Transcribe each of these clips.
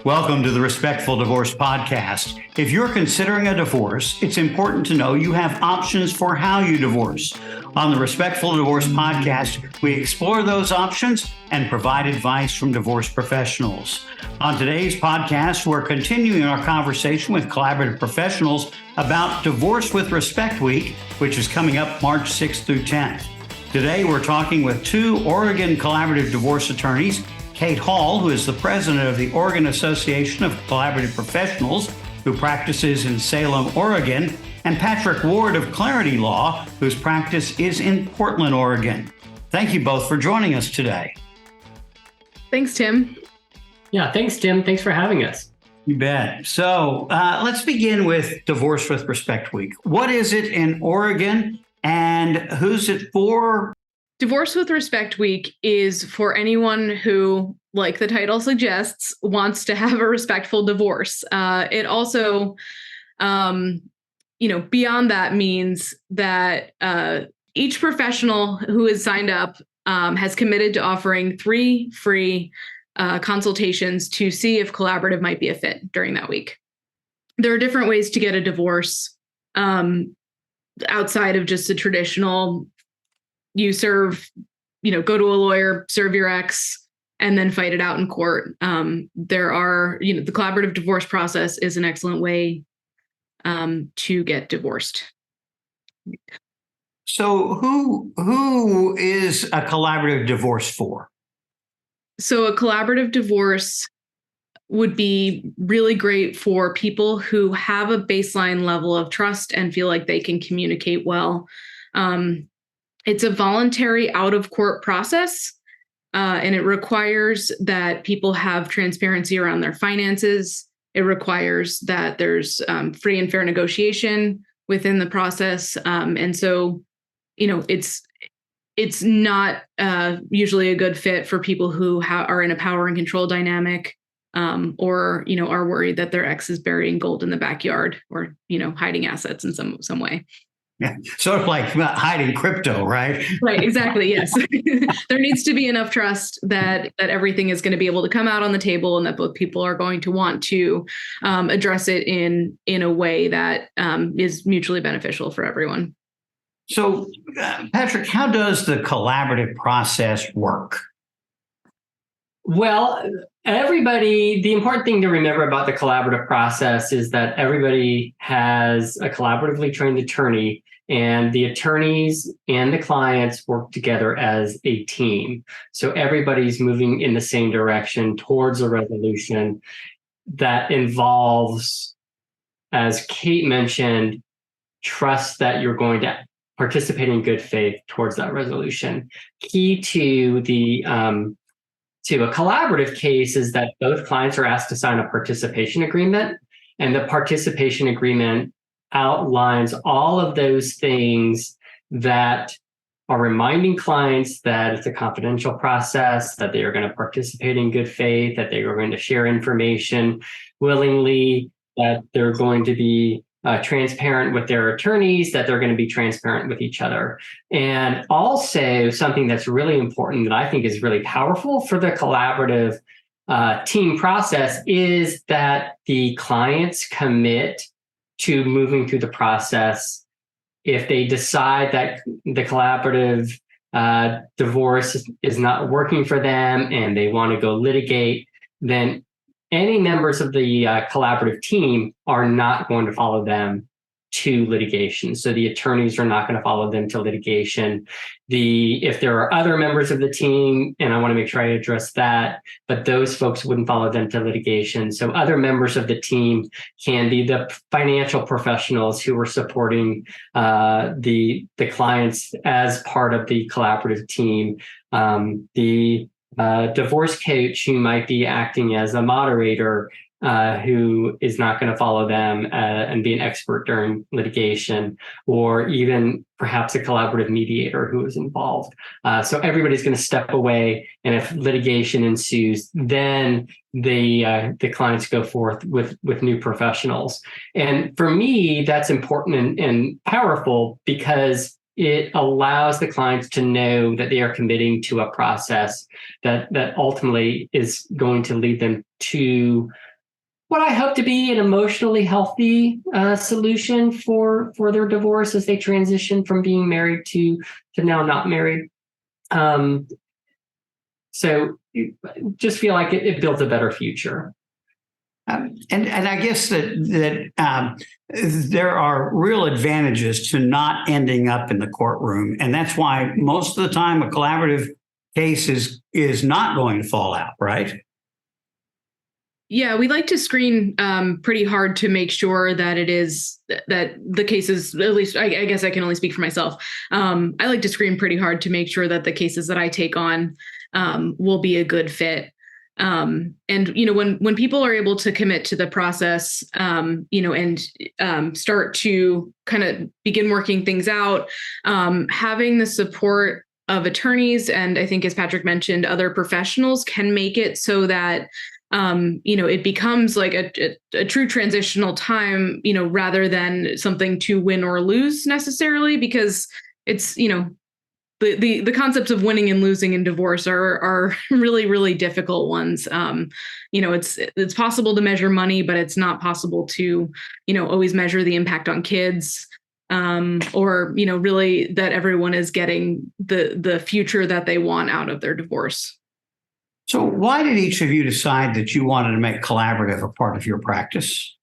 Welcome to the Respectful Divorce Podcast. If you're considering a divorce, it's important to know you have options for how you divorce. On the Respectful Divorce Podcast, we explore those options and provide advice from divorce professionals. On today's podcast, we're continuing our conversation with collaborative professionals about Divorce with Respect Week, which is coming up March 6th through 10th. Today, we're talking with two Oregon collaborative divorce attorneys, Kate Hall, who is the president of the Oregon Association of Collaborative Professionals, who practices in Salem, Oregon, and Patrick Ward of Clarity Law, whose practice is in Portland, Oregon. Thank you both for joining us today. Thanks, Tim. Yeah, thanks, Tim. Thanks for having us. You bet. So let's begin with Divorce with Respect Week. What is it in Oregon and who's it for? Divorce with Respect Week is for anyone who, like the title suggests, wants to have a respectful divorce. It also, beyond that means that each professional who is signed up has committed to offering 3 free consultations to see if collaborative might be a fit during that week. There are different ways to get a divorce outside of just the traditional. You serve, go to a lawyer, serve your ex, and then fight it out in court. There are, the collaborative divorce process is an excellent way to get divorced. So who is a collaborative divorce for? So a collaborative divorce would be really great for people who have a baseline level of trust and feel like they can communicate well. It's a voluntary out-of-court process, and it requires that people have transparency around their finances. It requires that there's free and fair negotiation within the process. And so, it's not usually a good fit for people who are in a power and control dynamic or, are worried that their ex is burying gold in the backyard or, hiding assets in some way. Yeah, sort of like hiding crypto, right? Right, exactly, yes. There needs to be enough trust that everything is going to be able to come out on the table and that both people are going to want to address it in a way that is mutually beneficial for everyone. So, Patrick, how does the collaborative process work? Well, the important thing to remember about the collaborative process is that everybody has a collaboratively trained attorney, and the attorneys and the clients work together as a team. So everybody's moving in the same direction towards a resolution that involves, as Kate mentioned, trust that you're going to participate in good faith towards that resolution. Key to a collaborative case is that both clients are asked to sign a participation agreement, and the participation agreement outlines all of those things that are reminding clients that it's a confidential process, that they are going to participate in good faith, that they are going to share information willingly, that they're going to be transparent with their attorneys, that they're going to be transparent with each other. And also something that's really important that I think is really powerful for the collaborative team process is that the clients commit to moving through the process. If they decide that the collaborative divorce is not working for them and they want to go litigate, then any members of the collaborative team are not going to follow them to litigation. So the attorneys are not going to follow them to litigation. If there are other members of the team, and I want to make sure I address that, but those folks wouldn't follow them to litigation. So other members of the team can be the financial professionals who are supporting the clients as part of the collaborative team. The divorce coach who might be acting as a moderator who is not going to follow them and be an expert during litigation, or even perhaps a collaborative mediator who is involved. So everybody's going to step away, and if litigation ensues, then the clients go forth with new professionals. And for me, that's important and powerful because it allows the clients to know that they are committing to a process that ultimately is going to lead them to what I hope to be an emotionally healthy solution for their divorce as they transition from being married to now not married. So just feel like it builds a better future. And I guess that there are real advantages to not ending up in the courtroom, and that's why most of the time a collaborative case is not going to fall out, right? Yeah, we like to screen pretty hard to make sure that that the cases, at least I guess I can only speak for myself. I like to screen pretty hard to make sure that the cases that I take on will be a good fit. And when people are able to commit to the process, and start to kind of begin working things out, having the support of attorneys, and I think, as Patrick mentioned, other professionals can make it so that it becomes like a true transitional time, rather than something to win or lose necessarily, because it's, the concepts of winning and losing in divorce are really, really difficult ones. It's possible to measure money, but it's not possible to, always measure the impact on kids, or, really that everyone is getting the future that they want out of their divorce. So why did each of you decide that you wanted to make collaborative a part of your practice?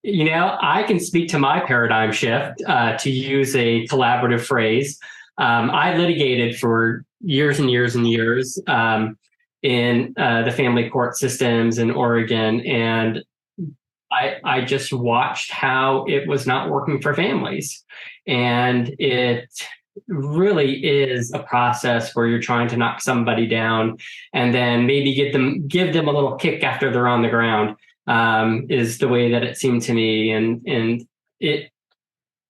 I can speak to my paradigm shift, to use a collaborative phrase. I litigated for years and years and years in the family court systems in Oregon, and I just watched how it was not working for families. And it really is a process where you're trying to knock somebody down and then maybe give them a little kick after they're on the ground. Is the way that it seemed to me. And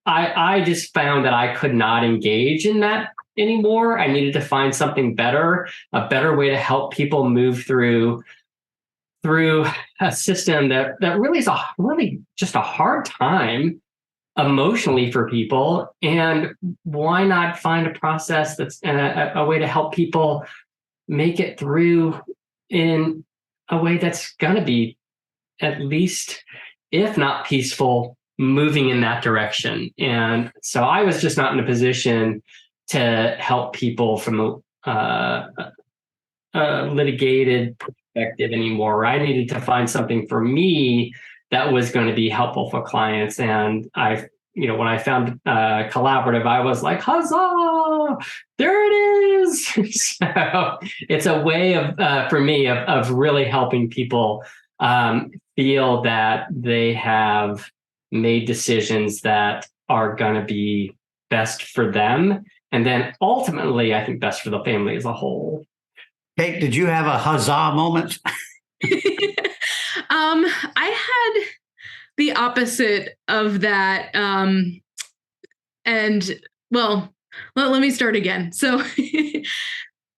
I just found that I could not engage in that anymore. I needed to find something better, a better way to help people move through a system that really is really just a hard time emotionally for people. And why not find a process that's a way to help people make it through in a way that's going to be at least, if not peaceful, moving in that direction. And so I was just not in a position to help people from a litigated perspective anymore. I needed to find something for me that was going to be helpful for clients. And when I found collaborative, I was like, huzzah, there it is. So it's a way of, for me, of really helping people feel that they have made decisions that are going to be best for them. And then ultimately, I think best for the family as a whole. Kate, did you have a huzzah moment? I had the opposite of that. And well, let me start again. So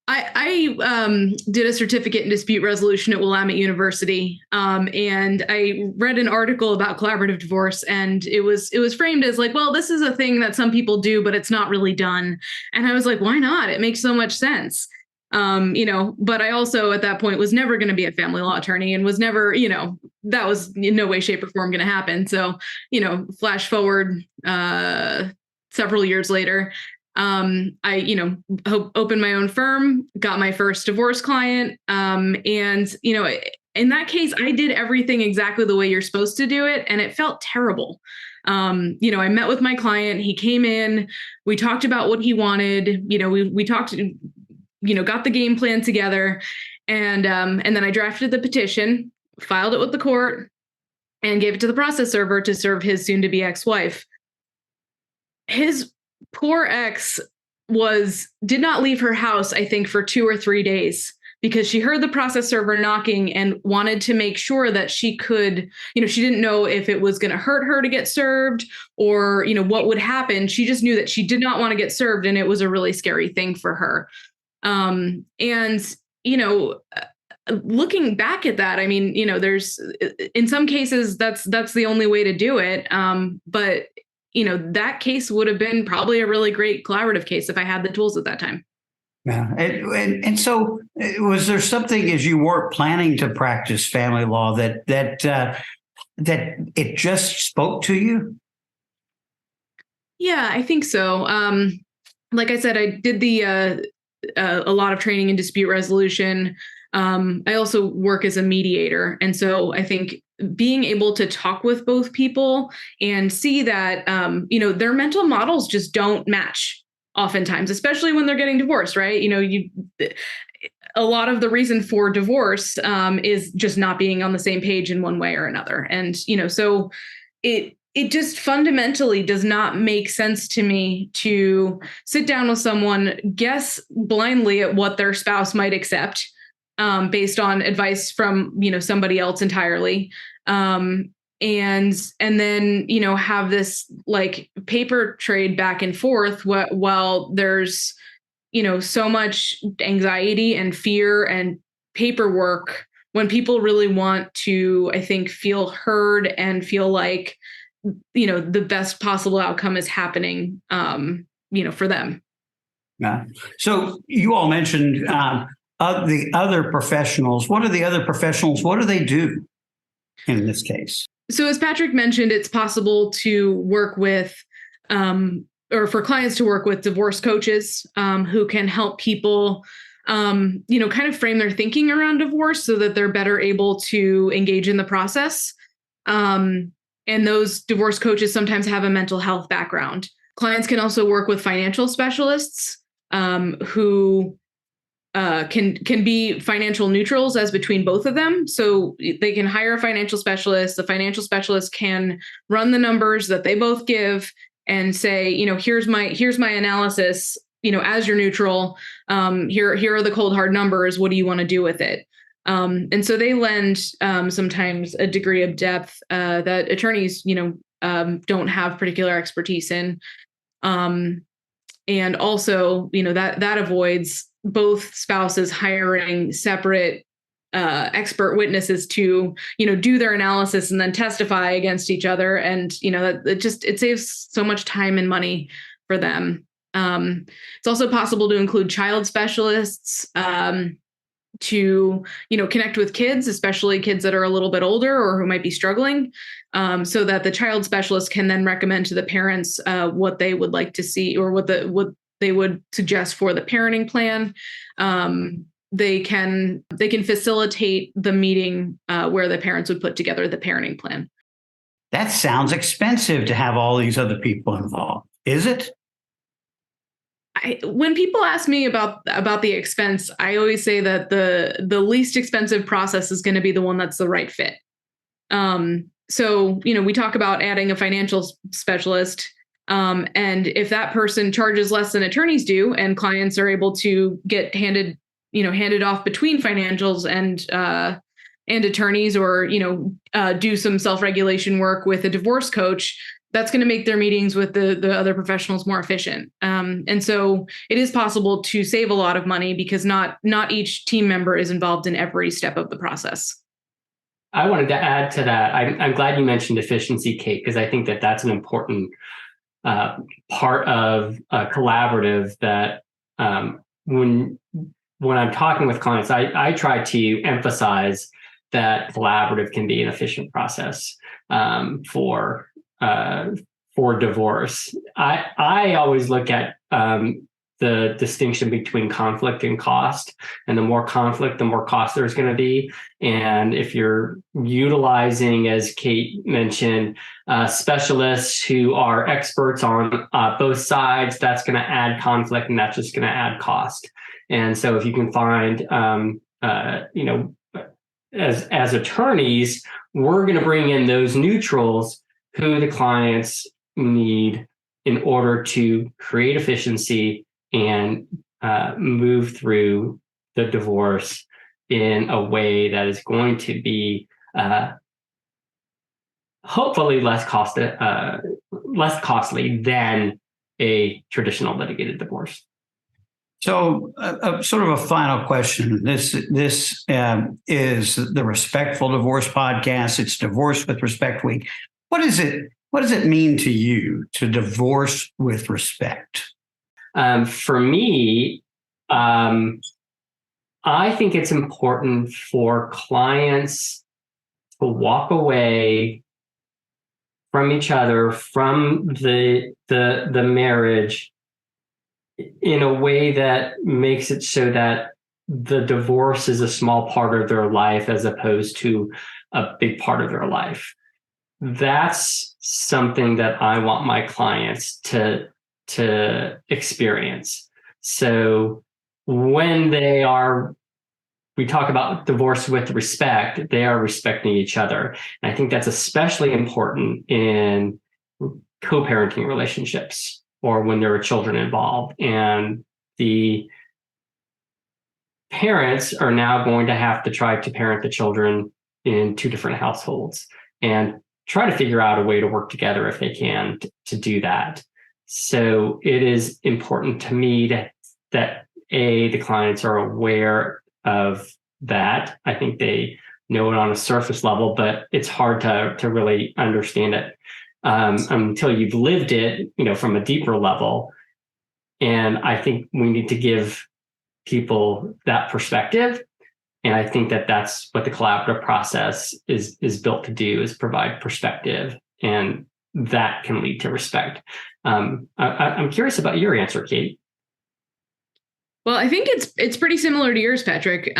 I did a certificate in dispute resolution at Willamette University, and I read an article about collaborative divorce, and it was framed as like, well, this is a thing that some people do, but it's not really done. And I was like, why not? It makes so much sense. But I also at that point was never going to be a family law attorney, and was never, that was in no way, shape, or form going to happen. So, flash forward several years later. I, opened my own firm, got my first divorce client. And, in that case, I did everything exactly the way you're supposed to do it. And it felt terrible. I met with my client, he came in, we talked about what he wanted, we talked, got the game plan together, and then I drafted the petition, filed it with the court, and gave it to the process server to serve his soon to be ex-wife. His poor ex did not leave her house, I think, for 2 or 3 days, because she heard the process server knocking and wanted to make sure that she could, she didn't know if it was going to hurt her to get served or, what would happen. She just knew that she did not want to get served, and it was a really scary thing for her. Looking back at that, I mean, there's, in some cases that's the only way to do it. But that case would have been probably a really great collaborative case if I had the tools at that time. Yeah. And so was there something as you weren't planning to practice family law that it just spoke to you? Yeah, I think so. Like I said, I did a lot of training in dispute resolution. I also work as a mediator. And so I think being able to talk with both people and see that, their mental models just don't match oftentimes, especially when they're getting divorced, right? A lot of the reason for divorce is just not being on the same page in one way or another. And, so it just fundamentally does not make sense to me to sit down with someone, guess blindly at what their spouse might accept based on advice from, somebody else entirely. And then, have this like paper trade back and forth while there's, so much anxiety and fear and paperwork when people really want to, I think, feel heard and feel like, the best possible outcome is happening, for them. Yeah. So you all mentioned the other professionals. What are the other professionals? What do they do in this case? So as Patrick mentioned, it's possible to work with, or for clients to work with divorce coaches who can help people, kind of frame their thinking around divorce so that they're better able to engage in the process. And those divorce coaches sometimes have a mental health background. Clients can also work with financial specialists who can be financial neutrals as between both of them. So they can hire a financial specialist. The financial specialist can run the numbers that they both give and say, here's my analysis. As your neutral, here are the cold hard numbers. What do you want to do with it? And so they lend sometimes a degree of depth that attorneys, don't have particular expertise in. And also, that avoids both spouses hiring separate expert witnesses to, do their analysis and then testify against each other. And, it saves so much time and money for them. It's also possible to include child specialists to, connect with kids, especially kids that are a little bit older or who might be struggling, so that the child specialist can then recommend to the parents what they would like to see or what they would suggest for the parenting plan. They can facilitate the meeting where the parents would put together the parenting plan. That sounds expensive to have all these other people involved. Is it? When people ask me about the expense, I always say that the least expensive process is going to be the one that's the right fit. So, we talk about adding a financial specialist. And if that person charges less than attorneys do, and clients are able to get handed off between financials and attorneys, or, do some self-regulation work with a divorce coach, that's going to make their meetings with the other professionals more efficient. And so it is possible to save a lot of money because not each team member is involved in every step of the process. I wanted to add to that. I'm glad you mentioned efficiency, Kate, because I think that that's an important part of a collaborative that when I'm talking with clients, I try to emphasize that collaborative can be an efficient process for divorce. I always look at the distinction between conflict and cost, and the more conflict, the more cost there's going to be. And if you're utilizing, as Kate mentioned, specialists who are experts on both sides, that's going to add conflict, and that's just going to add cost. And so if you can find, as attorneys, we're going to bring in those neutrals who the clients need in order to create efficiency and move through the divorce in a way that is going to be hopefully less costly than a traditional litigated divorce. So, sort of a final question. This is the Respectful Divorce Podcast. It's Divorce with Respect Week. What is it? What does it mean to you to divorce with respect? For me, I think it's important for clients to walk away from each other, from the marriage, in a way that makes it so that the divorce is a small part of their life as opposed to a big part of their life. That's something that I want my clients to experience. So when we talk about divorce with respect, they are respecting each other. And I think that's especially important in co-parenting relationships or when there are children involved. And the parents are now going to have to try to parent the children in two different households and try to figure out a way to work together if they can to do that. So it is important to me that the clients are aware of that. I think they know it on a surface level, but it's hard to really understand it until you've lived it, from a deeper level. And I think we need to give people that perspective. And I think that that's what the collaborative process is built to do, is provide perspective, and that can lead to respect. I'm curious about your answer, Kate. Well, I think it's pretty similar to yours, Patrick.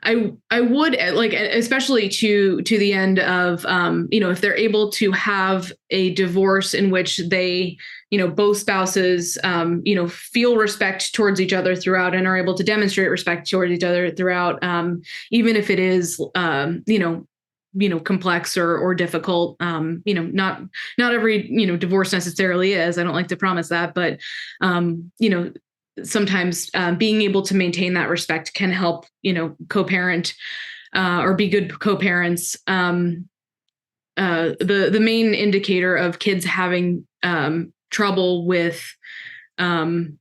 I would like, especially to the end of, if they're able to have a divorce in which they, both spouses, feel respect towards each other throughout and are able to demonstrate respect towards each other throughout, even if it is, complex or difficult. Not every, divorce necessarily is. I don't like to promise that, but, sometimes being able to maintain that respect can help, co-parent or be good co-parents. The main indicator of kids having trouble with, parenting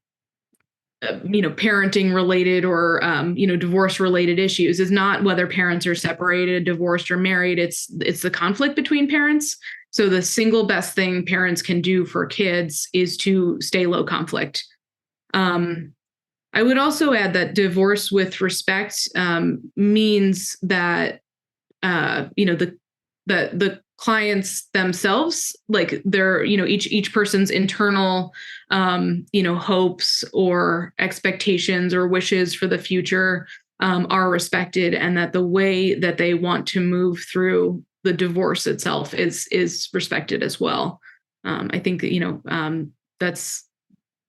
related or, divorce related issues is not whether parents are separated, divorced, or married. It's the conflict between parents. So the single best thing parents can do for kids is to stay low conflict. I would also add that divorce with respect means that the clients themselves, like their each person's internal hopes or expectations or wishes for the future are respected, and that the way that they want to move through the divorce itself is respected as well. I think that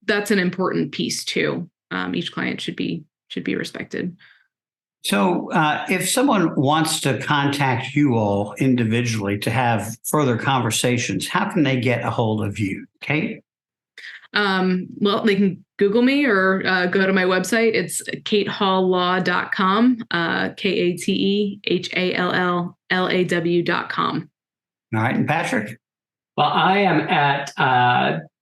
that's an important piece too. Each client should be respected. So if someone wants to contact you all individually to have further conversations, how can they get a hold of you, Kate? Well, they can Google me or go to my website. It's katehalllaw.com, KateHallaw.com. All right. And Patrick? Well, I am at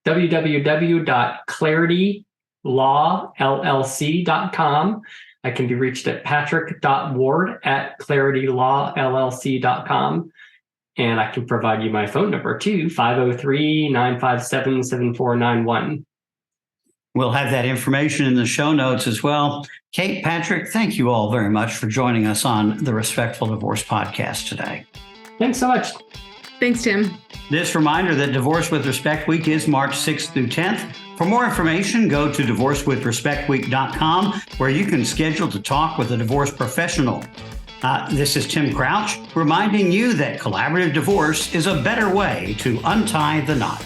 www.claritylawllc.com. I can be reached at patrick.ward@claritylawllc.com. And I can provide you my phone number too, 503-957-7491. We'll have that information in the show notes as well. Kate, Patrick, thank you all very much for joining us on the Respectful Divorce podcast today. Thanks so much. Thanks, Tim. This reminder that Divorce with Respect Week is March 6th through 10th. For more information, go to divorcewithrespectweek.com, where you can schedule to talk with a divorce professional. This is Tim Crouch, reminding you that collaborative divorce is a better way to untie the knot.